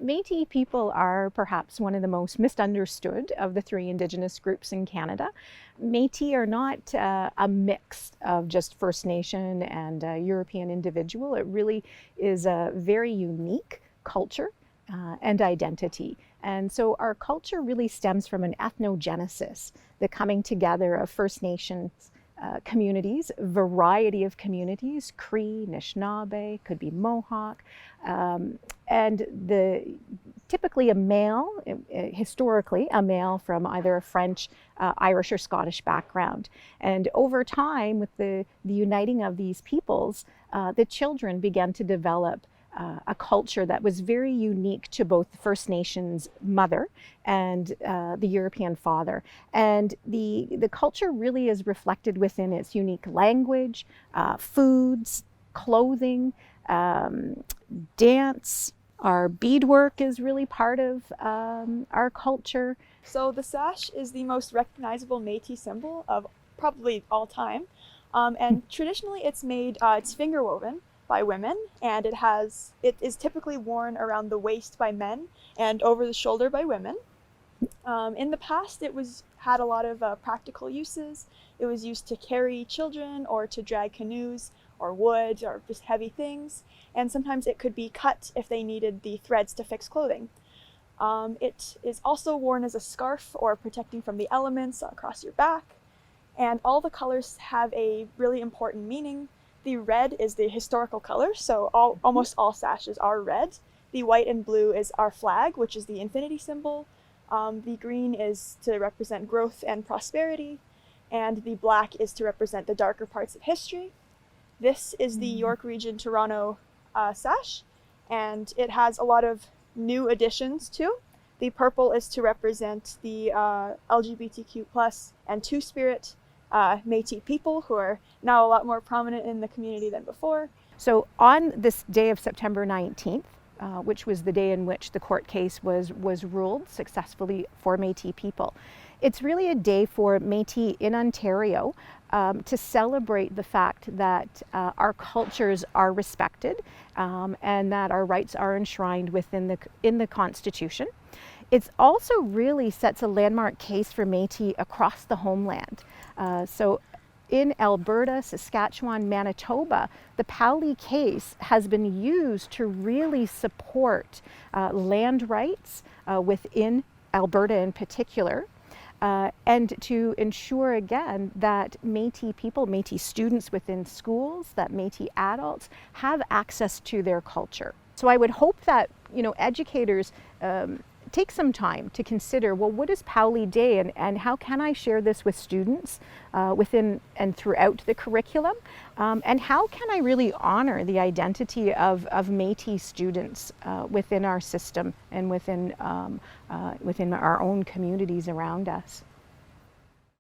Métis people are perhaps one of the most misunderstood of the three Indigenous groups in Canada. Métis are not a mix of just First Nation and European individual. It really is a very unique culture and identity. And so our culture really stems from an ethnogenesis, the coming together of First Nations communities, variety of communities, Cree, Anishinaabe, could be Mohawk, and typically a male, historically a male from either a French, Irish or Scottish background. And over time, with the uniting of these peoples, the children began to develop a culture that was very unique to both the First Nations mother and the European father. And the culture really is reflected within its unique language, foods, clothing, dance. Our beadwork is really part of our culture. So the sash is the most recognizable Métis symbol of probably all time. And traditionally it's made, it's finger woven by women, and it is typically worn around the waist by men and over the shoulder by women. In the past, had a lot of practical uses. It was used to carry children or to drag canoes or wood or just heavy things, and sometimes it could be cut if they needed the threads to fix clothing. It is also worn as a scarf or protecting from the elements across your back, and all the colors have a really important meaning. The red is the historical color, so almost all sashes are red. The white and blue is our flag, which is the infinity symbol. The green is to represent growth and prosperity, and the black is to represent the darker parts of history. This is the York Region Toronto sash, and it has a lot of new additions too. The purple is to represent the LGBTQ+ and Two-Spirit Métis people, who are now a lot more prominent in the community than before. So on this day of September 19th, which was the day in which the court case was ruled successfully for Métis people, it's really a day for Métis in Ontario to celebrate the fact that our cultures are respected and that our rights are enshrined in the Constitution. It also really sets a landmark case for Métis across the homeland. So in Alberta, Saskatchewan, Manitoba, the Powley case has been used to really support land rights within Alberta in particular, and to ensure again that Métis people, Métis students within schools, that Métis adults have access to their culture. So I would hope that educators take some time to consider, well, what is Powley Day and how can I share this with students within and throughout the curriculum? And how can I really honor the identity of Métis students within our system and within our own communities around us?